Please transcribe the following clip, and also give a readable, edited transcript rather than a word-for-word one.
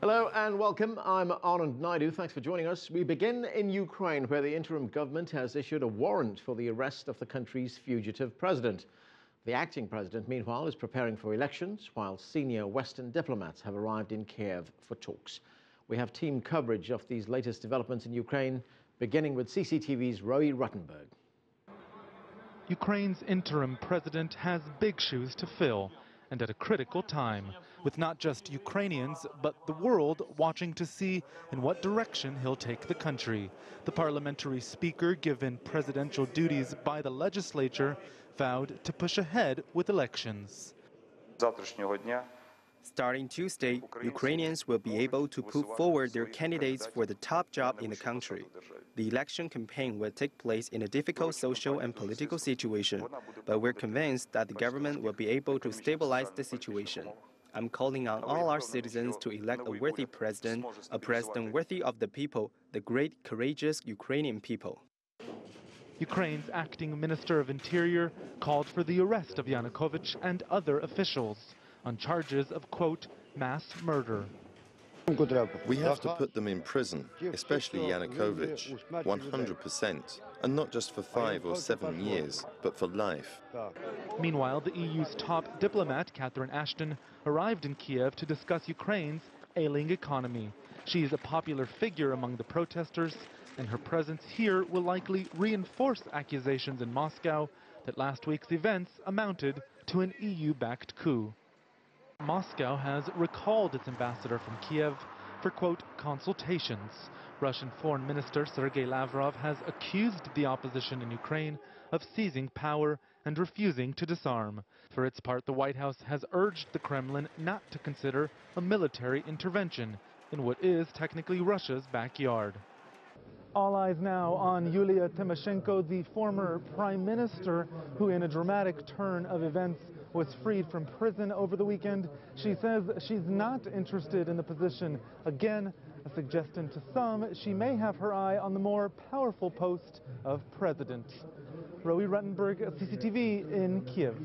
Hello and welcome. I'm Anand Naidu. Thanks for joining us. We begin in Ukraine, where the interim government has issued a warrant for the arrest of the country's fugitive president. The acting president, meanwhile, is preparing for elections, while senior Western diplomats have arrived in Kiev for talks. We have team coverage of these latest developments in Ukraine, beginning with CCTV's Roee Ruttenberg. Ukraine's interim president has big shoes to fill, and at a critical time, with not just Ukrainians, but the world watching to see in what direction he'll take the country. The parliamentary speaker, given presidential duties by the legislature, vowed to push ahead with elections. Starting Tuesday, Ukrainians will be able to put forward their candidates for the top job in the country. The election campaign will take place in a difficult social and political situation, but we're convinced that the government will be able to stabilize the situation. I'm calling on all our citizens to elect a worthy president, a president worthy of the people, the great, courageous Ukrainian people. Ukraine's acting Minister of Interior called for the arrest of Yanukovych and other officials on charges of, quote, mass murder. We have to put them in prison, especially Yanukovych, 100%, and not just for 5 or 7 years, but for life. Meanwhile, the EU's top diplomat, Catherine Ashton, arrived in Kiev to discuss Ukraine's ailing economy. She is a popular figure among the protesters, and her presence here will likely reinforce accusations in Moscow that last week's events amounted to an EU-backed coup. Moscow has recalled its ambassador from Kiev for, quote, consultations. Russian Foreign Minister Sergei Lavrov has accused the opposition in Ukraine of seizing power and refusing to disarm. For its part, the White House has urged the Kremlin not to consider a military intervention in what is technically Russia's backyard. All eyes now on Yulia Tymoshenko, the former prime minister who, in a dramatic turn of events, was freed from prison over the weekend. She says she's not interested in the position. Again, a suggestion to some she may have her eye on the more powerful post of president. Roee Ruttenberg, CCTV in Kiev.